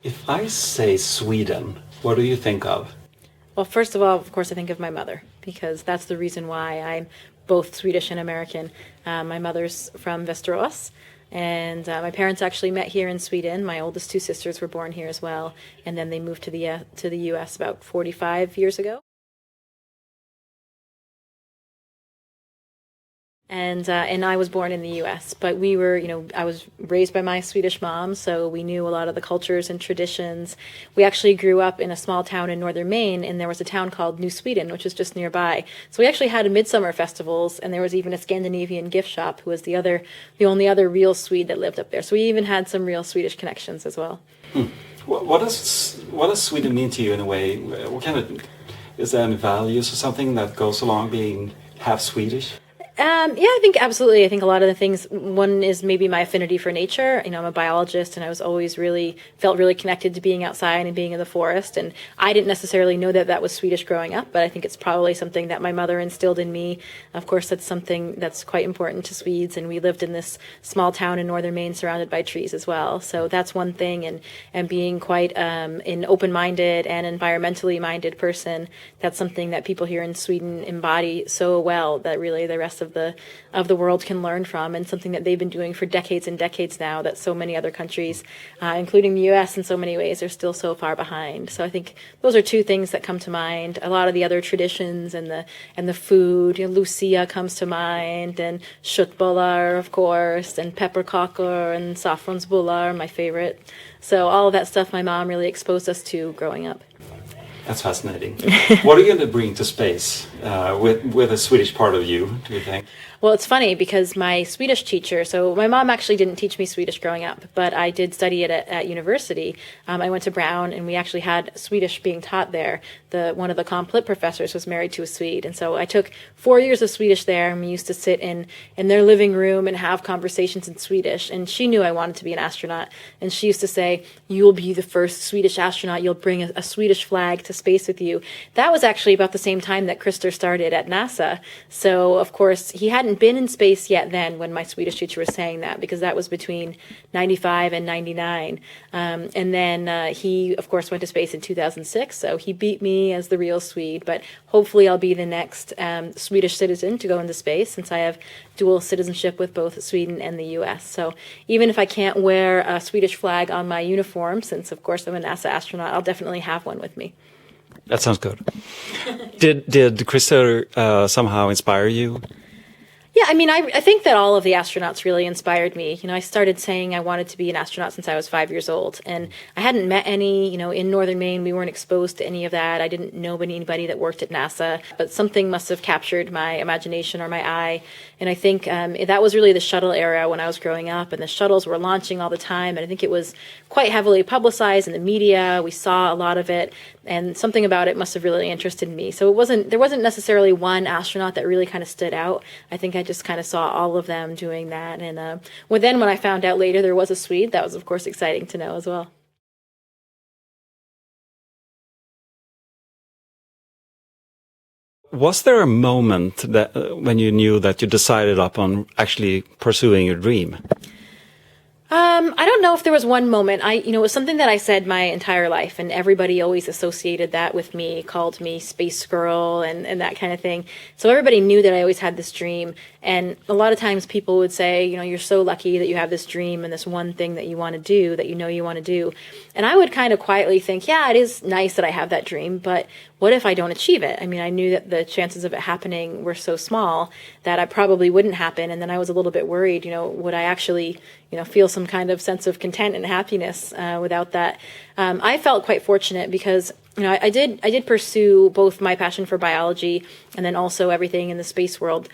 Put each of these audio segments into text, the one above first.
If I say Sweden, what do you think of? Well, first of all, of course, I think of my mother because that's the reason why I'm both Swedish and American. My mother's from Västerås, and my parents actually met here in Sweden. My oldest two sisters were born here as well, and then they moved to the U.S. about 45 years ago. And I was born in the U.S., but we were, I was raised by my Swedish mom, so we knew a lot of the cultures and traditions. We actually grew up in a small town in northern Maine, and there was a town called New Sweden, which is just nearby. So we actually had midsummer festivals, and there was even a Scandinavian gift shop who was the only other real Swede that lived up there. So we even had some real Swedish connections as well. What does Sweden mean to you in a way? Is there any values or something that goes along being half Swedish? Yeah, I think absolutely. I think a lot of the things, one is maybe my affinity for nature. I'm a biologist and I was always felt really connected to being outside and being in the forest. And I didn't necessarily know that was Swedish growing up, but I think it's probably something that my mother instilled in me. Of course, that's something that's quite important to Swedes. And we lived in this small town in northern Maine surrounded by trees as well. So that's one thing. And being quite an open-minded and environmentally minded person, that's something that people here in Sweden embody so well that really the rest of the world can learn from, and something that they've been doing for decades and decades now that so many other countries, including the U.S. in so many ways, are still so far behind. So I think those are two things that come to mind. A lot of the other traditions and the food, Lucia comes to mind, and köttbullar, of course, and pepparkakor and saffransbullar, my favorite. So all of that stuff my mom really exposed us to growing up. That's fascinating. What are you going to bring to space with a Swedish part of you, do you think? Well, it's funny because my Swedish teacher, so my mom actually didn't teach me Swedish growing up, but I did study it at university. I went to Brown and we actually had Swedish being taught there. One of the comp lit professors was married to a Swede. And so I took 4 years of Swedish there, and we used to sit in their living room and have conversations in Swedish. And she knew I wanted to be an astronaut. And she used to say, "You'll be the first Swedish astronaut. You'll bring a Swedish flag to space with you." That was actually about the same time that Christer started at NASA. So, of course, he hadn't been in space yet then when my Swedish teacher was saying that, because that was between 95 and 99. And then he, of course, went to space in 2006. So he beat me as the real Swede. But hopefully I'll be the next Swedish citizen to go into space, since I have dual citizenship with both Sweden and the U.S. So even if I can't wear a Swedish flag on my uniform, since, of course, I'm a NASA astronaut, I'll definitely have one with me. That sounds good. Did Christer somehow inspire you? Yeah, I mean, I think that all of the astronauts really inspired me. I started saying I wanted to be an astronaut since I was 5 years old, and I hadn't met any, in northern Maine, we weren't exposed to any of that. I didn't know anybody that worked at NASA, but something must have captured my imagination or my eye. And I think that was really the shuttle era when I was growing up, and the shuttles were launching all the time, and I think it was quite heavily publicized in the media. We saw a lot of it, and something about it must have really interested me. So there wasn't necessarily one astronaut that really kind of stood out. I think I just kind of saw all of them doing that. And when I found out later there was a Swede, that was, of course, exciting to know as well. Was there a moment that when you knew that you decided upon actually pursuing your dream? I don't know if there was one moment. It was something that I said my entire life, and everybody always associated that with me, called me Space Girl and that kind of thing. So everybody knew that I always had this dream. And a lot of times people would say, you're so lucky that you have this dream and this one thing that you want to do, that you want to do. And I would kind of quietly think, yeah, it is nice that I have that dream, but what if I don't achieve it? I mean, I knew that the chances of it happening were so small that it probably wouldn't happen. And then I was a little bit worried, would I actually, feel some kind of sense of content and happiness without that? I felt quite fortunate because I did pursue both my passion for biology and then also everything in the space world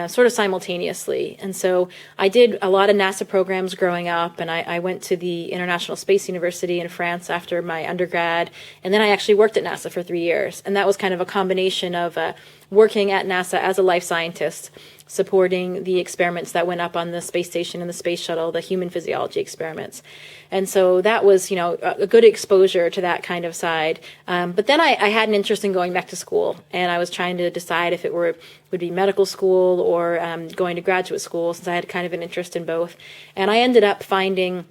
sort of simultaneously. And so I did a lot of NASA programs growing up, and I went to the International Space University in France after my undergrad, and then I actually worked at NASA for 3 years. And that was kind of a combination of working at NASA as a life scientist, supporting the experiments that went up on the space station and the space shuttle, the human physiology experiments. And so that was, a good exposure to that kind of side. But then I had an interest in going back to school, and I was trying to decide if it would be medical school or going to graduate school, since I had kind of an interest in both. And I ended up finding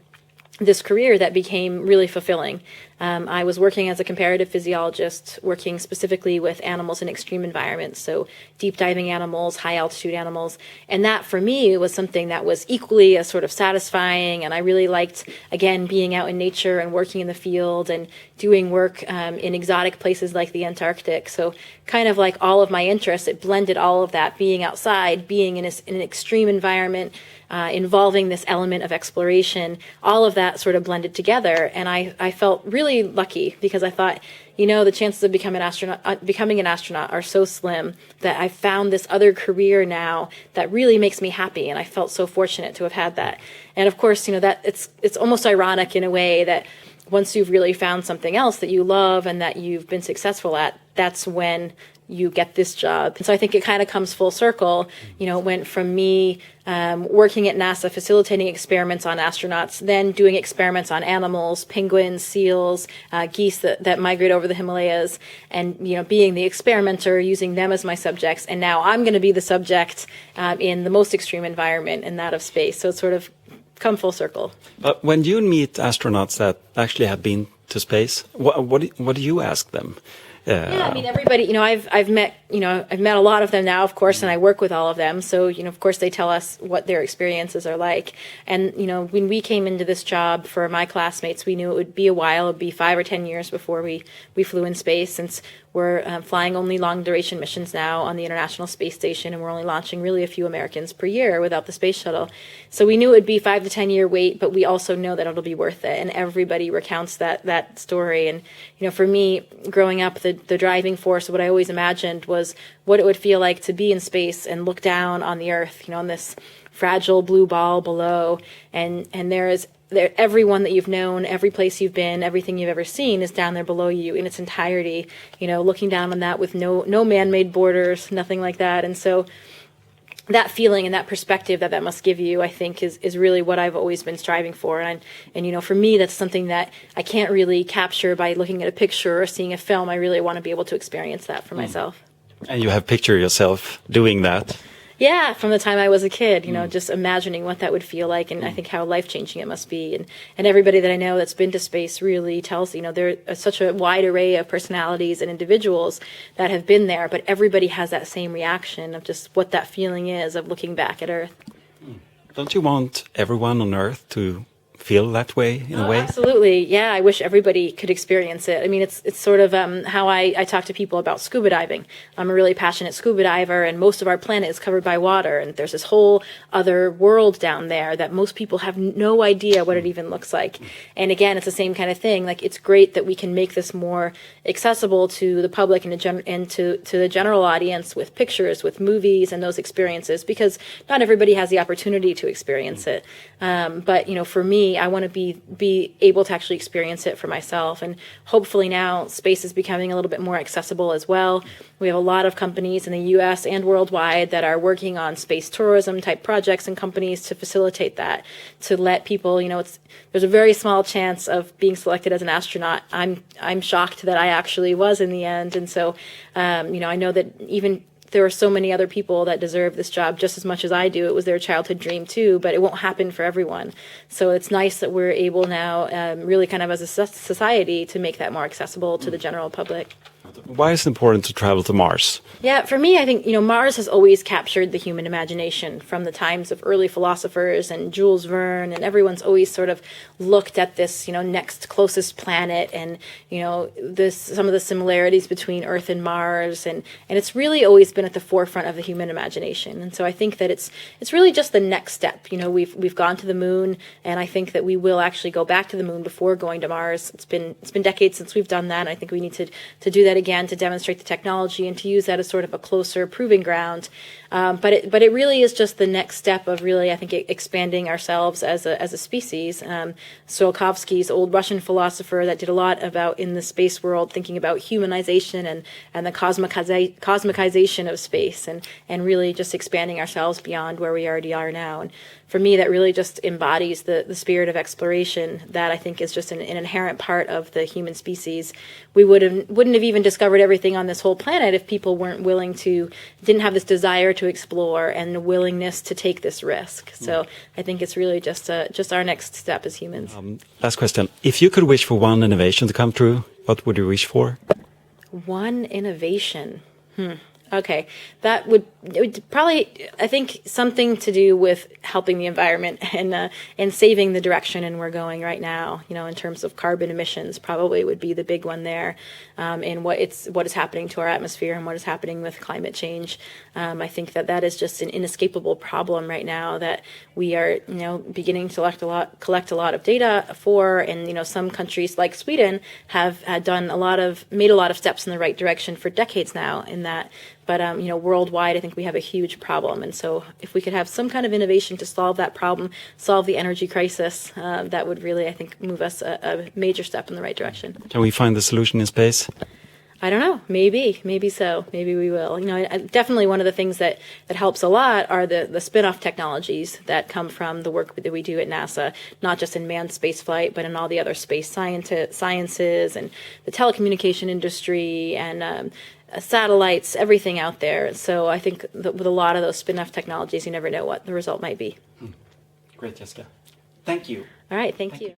this career that became really fulfilling. I was working as a comparative physiologist, working specifically with animals in extreme environments, so deep diving animals, high altitude animals. And that for me was something that was equally as sort of satisfying. And I really liked, again, being out in nature and working in the field and doing work in exotic places like the Antarctic. So kind of like all of my interests, it blended all of that, being outside, being in an extreme environment, involving this element of exploration, all of that sort of blended together. And I felt really lucky because I thought, the chances of becoming an astronaut are so slim that I found this other career now that really makes me happy. And I felt so fortunate to have had that. And of course, that it's almost ironic in a way that once you've really found something else that you love and that you've been successful at, that's when you get this job. And so I think it kind of comes full circle. It went from me working at NASA, facilitating experiments on astronauts, then doing experiments on animals, penguins, seals, geese that migrate over the Himalayas, and being the experimenter, using them as my subjects. And now I'm going to be the subject in the most extreme environment, and that of space. So it's sort of come full circle. But when you meet astronauts that actually have been to space, what do you ask them? Yeah, I mean, everybody, I've met a lot of them now, of course, and I work with all of them. So, of course, they tell us what their experiences are like. And, when we came into this job for my classmates, we knew it would be a while. It would be 5 or 10 years before we flew in space, since we're flying only long duration missions now on the International Space Station, and we're only launching really a few Americans per year without the space shuttle. So we knew it would be 5 to 10 year wait, but we also know that it'll be worth it. And everybody recounts that story. And, for me, growing up, the driving force, what I always imagined was what it would feel like to be in space and look down on the Earth, on this fragile blue ball below. And everyone that you've known, every place you've been, everything you've ever seen is down there below you in its entirety, looking down on that with no man-made borders, nothing like that. And so that feeling and that perspective that must give you, I think, is really what I've always been striving for. And for me, that's something that I can't really capture by looking at a picture or seeing a film. I really want to be able to experience that for myself. And you have pictured yourself doing that? Yeah, from the time I was a kid, just imagining what that would feel like, and I think how life-changing it must be. And everybody that I know that's been to space really tells, there are such a wide array of personalities and individuals that have been there, but everybody has that same reaction of just what that feeling is of looking back at Earth. Don't you want everyone on Earth to feel that way in a way? Absolutely. Yeah, I wish everybody could experience it. I mean, it's sort of how I talk to people about scuba diving. I'm a really passionate scuba diver, and most of our planet is covered by water, and there's this whole other world down there that most people have no idea what it even looks like. And again, it's the same kind of thing. Like, it's great that we can make this more accessible to the public and to the general audience with pictures, with movies, and those experiences, because not everybody has the opportunity to experience it. But for me, I want to be able to actually experience it for myself. And hopefully now space is becoming a little bit more accessible as well. We have a lot of companies in the US and worldwide that are working on space tourism type projects and companies to facilitate that, to let people, there's a very small chance of being selected as an astronaut. I'm shocked that I actually was in the end. And so, I know that even there are so many other people that deserve this job just as much as I do. It was their childhood dream too, but it won't happen for everyone. So it's nice that we're able now, really kind of as a society, to make that more accessible to the general public. Why is it important to travel to Mars? Yeah, for me, I think, Mars has always captured the human imagination from the times of early philosophers and Jules Verne, and everyone's always sort of looked at this, next closest planet and, some of the similarities between Earth and Mars, and it's really always been at the forefront of the human imagination. And so I think that it's really just the next step. We've gone to the moon, and I think that we will actually go back to the moon before going to Mars. It's been decades since we've done that, and I think we need to do that again, to demonstrate the technology and to use that as sort of a closer proving ground. But it really is just the next step of really, I think, expanding ourselves as a species. Tsiolkovsky's old Russian philosopher that did a lot about in the space world, thinking about humanization and the cosmicization of space, and really just expanding ourselves beyond where we already are now. And for me, that really just embodies the spirit of exploration that I think is just an inherent part of the human species. We wouldn't have even discovered discovered everything on this whole planet if people weren't willing to, didn't have this desire to explore and the willingness to take this risk. So I think it's really just our next step as humans. Last question. If you could wish for one innovation to come true, what would you wish for? One innovation. Okay, it would probably, I think, something to do with helping the environment and saving the direction and we're going right now. You know, in terms of carbon emissions, probably would be the big one there, and what is happening to our atmosphere and what is happening with climate change. I think that is just an inescapable problem right now that we are, beginning to collect a lot of data for, and some countries like Sweden have made a lot of steps in the right direction for decades now in that. But, worldwide, I think we have a huge problem. And so if we could have some kind of innovation to solve that problem, solve the energy crisis, that would really, I think, move us a major step in the right direction. Can we find the solution in space? I don't know. Maybe so. Maybe we will. Definitely one of the things that helps a lot are the spin-off technologies that come from the work that we do at NASA, not just in manned spaceflight, but in all the other space sciences and the telecommunication industry and satellites, everything out there. So I think that with a lot of those spin-off technologies, you never know what the result might be. Great, Jessica. Thank you. All right. Thank you.